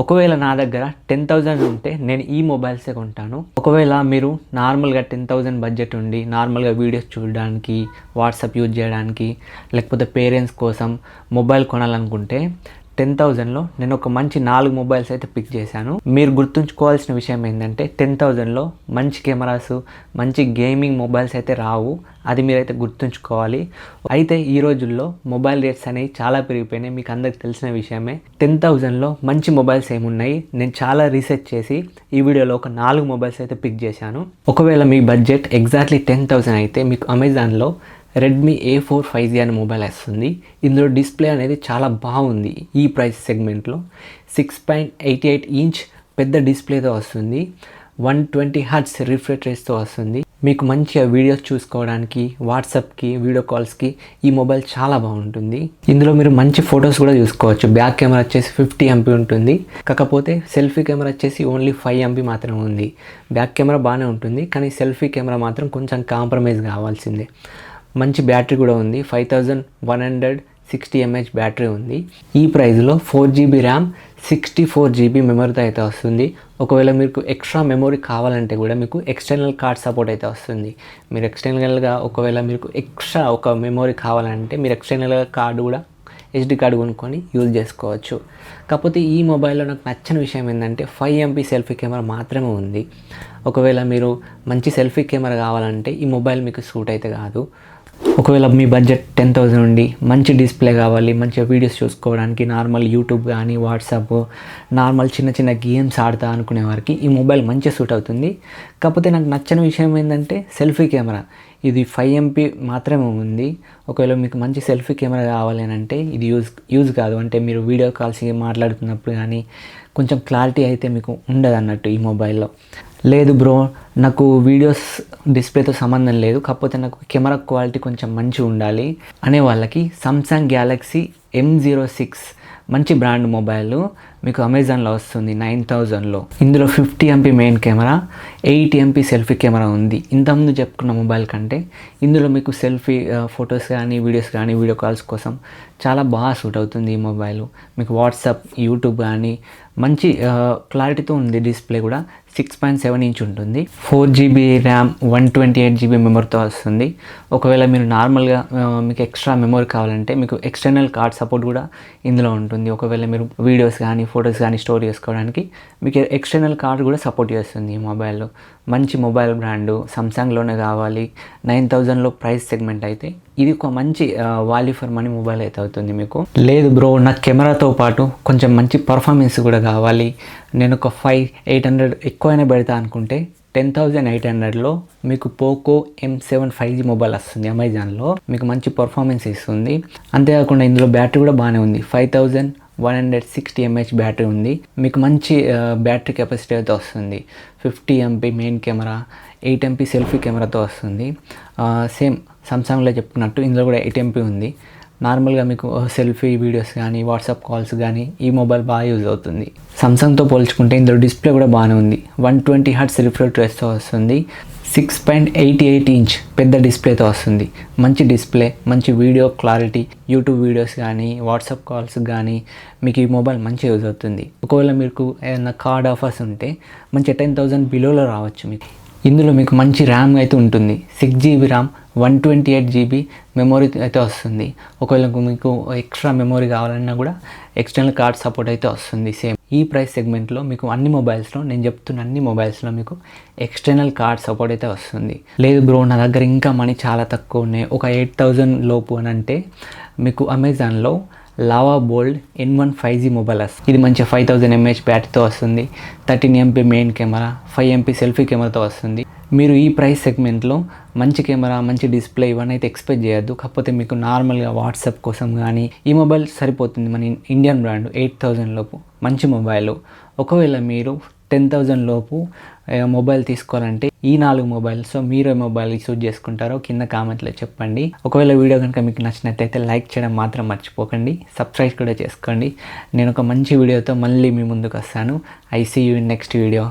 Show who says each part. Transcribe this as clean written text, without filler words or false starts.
Speaker 1: ఒకవేళ నా దగ్గర 10,000 ఉంటే నేను ఈ మొబైల్సే కొంటాను. ఒకవేళ మీరు నార్మల్గా 10,000 బడ్జెట్ ఉండి నార్మల్గా వీడియోస్ చూడడానికి, వాట్సాప్ యూజ్ చేయడానికి, లేకపోతే పేరెంట్స్ కోసం మొబైల్ కొనాలనుకుంటే 10,000లో నేను ఒక మంచి 4 మొబైల్స్ అయితే పిక్ చేశాను. మీరు గుర్తుంచుకోవాల్సిన విషయం ఏంటంటే 10,000లో మంచి కెమెరాస్, మంచి గేమింగ్ మొబైల్స్ అయితే రావు. అది మీరైతే గుర్తుంచుకోవాలి. అయితే ఈ రోజుల్లో మొబైల్ రేట్స్ అనేవి చాలా పెరిగిపోయినాయి. మీకు అందరికి తెలిసిన విషయమే. 10,000లో మంచి మొబైల్స్ ఏమున్నాయి నేను చాలా రీసెర్చ్ చేసి ఈ వీడియోలో ఒక 4 మొబైల్స్ అయితే పిక్ చేశాను. ఒకవేళ మీ బడ్జెట్ ఎగ్జాక్ట్లీ 10,000 అయితే మీకు అమెజాన్లో రెడ్మీ A4 5G అనే మొబైల్ వస్తుంది. ఇందులో డిస్ప్లే అనేది చాలా బాగుంది. ఈ ప్రైస్ సెగ్మెంట్లో 6.88 ఇంచ్ పెద్ద డిస్ప్లేతో వస్తుంది. 120 హర్ట్జ్ రిఫ్రెష్ రేట్తో వస్తుంది. మీకు మంచిగా వీడియోస్ చూసుకోవడానికి, వాట్సాప్కి, వీడియో కాల్స్కి ఈ మొబైల్ చాలా బాగుంటుంది. ఇందులో మీరు మంచి ఫొటోస్ కూడా చూసుకోవచ్చు. బ్యాక్ కెమెరా వచ్చేసి 50 MP ఉంటుంది. కాకపోతే సెల్ఫీ కెమెరా వచ్చేసి ఓన్లీ 5 MP మాత్రమే ఉంది. బ్యాక్ కెమెరా బాగానే ఉంటుంది, కానీ సెల్ఫీ కెమెరా మాత్రం కొంచెం కాంప్రమైజ్ కావాల్సిందే. మంచి బ్యాటరీ కూడా ఉంది. 5160 mAh బ్యాటరీ ఉంది. ఈ ప్రైస్లో 4GB ర్యామ్, 64GB మెమరీతో అయితే వస్తుంది. ఒకవేళ మీకు ఎక్స్ట్రా మెమరీ కావాలంటే కూడా మీకు ఎక్స్టర్నల్ కార్డ్ సపోర్ట్ అయితే వస్తుంది. మీరు ఎక్స్టర్నల్గా ఒకవేళ మీకు ఎక్స్ట్రా ఒక మెమరీ కావాలంటే మీరు ఎక్స్టర్నల్గా కార్డు కూడా SD కార్డు కొనుక్కొని యూజ్ చేసుకోవచ్చు. కాకపోతే ఈ మొబైల్లో నాకు నచ్చని విషయం ఏంటంటే 5 MP సెల్ఫీ కెమెరా మాత్రమే ఉంది. ఒకవేళ మీరు మంచి సెల్ఫీ కెమెరా కావాలంటే ఈ మొబైల్ మీకు సూట్ అయితే కాదు. ఒకవేళ మీ బడ్జెట్ 10,000 ఉండి మంచి డిస్ప్లే కావాలి, మంచిగా వీడియోస్ చూసుకోవడానికి, నార్మల్ యూట్యూబ్ కానీ వాట్సాప్, నార్మల్ చిన్న చిన్న గేమ్స్ ఆడతా అనుకునే వారికి ఈ మొబైల్ మంచిగా సూట్ అవుతుంది. కాకపోతే నాకు నచ్చని విషయం ఏంటంటే సెల్ఫీ కెమెరా. ఇది 5 MP మాత్రమే ఉంది. ఒకవేళ మీకు మంచి సెల్ఫీ కెమెరా కావాలి అని అంటే ఇది యూజ్ కాదు. అంటే మీరు వీడియో కాల్స్ మాట్లాడుతున్నప్పుడు కానీ కొంచెం క్లారిటీ అయితే మీకు ఉండదు అన్నట్టు ఈ మొబైల్లో. లేదు బ్రో, నాకు వీడియోస్ డిస్ప్లేతో సంబంధం లేదు, కాకపోతే నాకు కెమెరా క్వాలిటీ కొంచెం మంచిగా ఉండాలి అనే వాళ్ళకి సామ్సంగ్ గ్యాలక్సీ M06 మంచి బ్రాండ్ మొబైల్ మీకు అమెజాన్లో వస్తుంది 9,000లో. ఇందులో 50 MP main camera, 80 MP selfie camera ఉంది. ఇంతకుముందు చెప్పుకున్న మొబైల్ కంటే ఇందులో మీకు సెల్ఫీ ఫొటోస్ కానీ వీడియోస్ కానీ వీడియో కాల్స్ కోసం చాలా బాగా సూట్ అవుతుంది ఈ మొబైల్. మీకు వాట్సాప్, యూట్యూబ్ కానీ మంచి క్లారిటీతో ఉంది. డిస్ప్లే కూడా 6.7 ఇంచ్ ఉంటుంది. 4GB ర్యామ్, 128GB మెమరీతో వస్తుంది. ఒకవేళ మీరు నార్మల్గా మీకు ఎక్స్ట్రా మెమరీ కావాలంటే మీకు ఎక్స్టర్నల్ కార్డ్ సపోర్ట్ కూడా ఇందులో ఉంటుంది. ఒకవేళ మీరు వీడియోస్ కానీ ఫొటోస్ కానీ స్టోర్ చేసుకోవడానికి మీకు ఎక్స్టర్నల్ కార్డ్ కూడా సపోర్ట్ చేస్తుంది ఈ మొబైల్. మంచి మొబైల్ బ్రాండు సామ్సంగ్లోనే కావాలి. 9,000లో ప్రైస్ సెగ్మెంట్ అయితే ఇది ఒక మంచి వాల్యూ ఫర్ మనీ మొబైల్ అయితే అవుతుంది మీకు. లేదు బ్రో, నాకు కెమెరాతో పాటు కొంచెం మంచి పర్ఫార్మెన్స్ కూడా కావాలి, నేను ఒక 500-800 ఎక్కువైనా పెడతా అనుకుంటే 10,800లో మీకు పోకో M7 5G మొబైల్ వస్తుంది అమెజాన్లో. మీకు మంచి పర్ఫార్మెన్స్ ఇస్తుంది. అంతేకాకుండా ఇందులో బ్యాటరీ కూడా బాగానే ఉంది. 5160 mAh బ్యాటరీ ఉంది. మీకు మంచి బ్యాటరీ కెపాసిటీ అయితే వస్తుంది. 50 MP main camera, 8 MP selfie కెమెరాతో వస్తుంది. సేమ్ సామ్సంగ్లో చెప్పుకున్నట్టు ఇందులో కూడా 8 MP ఉంది. నార్మల్గా మీకు సెల్ఫీ వీడియోస్ కానీ వాట్సాప్ కాల్స్ కానీ ఈ మొబైల్ బాగా యూజ్ అవుతుంది. సామ్సంగ్తో పోల్చుకుంటే ఇందులో డిస్ప్లే కూడా బాగానే ఉంది. 120 హర్ట్జ్ రిఫ్రెష్ రేట్తో వస్తుంది. 6.88 ఇంచ్ పెద్ద డిస్ప్లేతో వస్తుంది. మంచి డిస్ప్లే, మంచి వీడియో క్లారిటీ, యూట్యూబ్ వీడియోస్ కానీ వాట్సాప్ కాల్స్ కానీ మీకు ఈ మొబైల్ మంచి యూజ్ అవుతుంది. ఒకవేళ మీకు ఏదైనా కార్డ్ ఆఫర్స్ ఉంటే మంచి 10,000 బిలోలో రావచ్చు మీకు. ఇందులో మీకు మంచి ర్యామ్ అయితే ఉంటుంది. 6GB ర్యామ్, 128GB మెమరీ అయితే వస్తుంది. ఒకవేళ మీకు ఎక్స్ట్రా మెమరీ కావాలన్నా కూడా ఎక్స్టర్నల్ కార్డ్ సపోర్ట్ అయితే వస్తుంది. సేమ్ ఈ ప్రైస్ సెగ్మెంట్లో మీకు అన్ని మొబైల్స్లో, నేను చెప్తున్న అన్ని మొబైల్స్లో మీకు ఎక్స్టర్నల్ కార్డ్ సపోర్ట్ అయితే వస్తుంది. లేదు బ్రో, నా దగ్గర ఇంకా మనీ చాలా తక్కువ ఉన్నాయి, ఒక 8,000 లోపు అని అంటే మీకు అమెజాన్లో లావా బోల్డ్ N1 5G మొబైల్ వస్తుంది. ఇది మంచి 5000 mAh బ్యాటరీతో వస్తుంది. 13 MP main camera, 5 MP selfie కెమెరాతో వస్తుంది. మీరు ఈ ప్రైస్ సెగ్మెంట్లో మంచి కెమెరా, మంచి డిస్ప్లే ఇవన్నీ అయితే ఎక్స్పెక్ట్ చేయొద్దు. కాకపోతే మీకు నార్మల్గా వాట్సాప్ కోసం కానీ ఈ మొబైల్ సరిపోతుంది. మన ఇండియన్ బ్రాండ్ 8,000 లోపు మంచి మొబైల్. ఒకవేళ మీరు 10,000 లోపు మొబైల్ తీసుకోవాలంటే ఈ 4 మొబైల్స్ మీరు ఏ మొబైల్ చూస్ చేసుకుంటారో కింద కామెంట్లో చెప్పండి. ఒకవేళ వీడియో కనుక మీకు నచ్చినట్లయితే లైక్ చేయడం మాత్రం మర్చిపోకండి. సబ్స్క్రైబ్ కూడా చేసుకోండి. నేను ఒక మంచి వీడియోతో మళ్ళీ మీ ముందుకు వస్తాను. I see you in next video.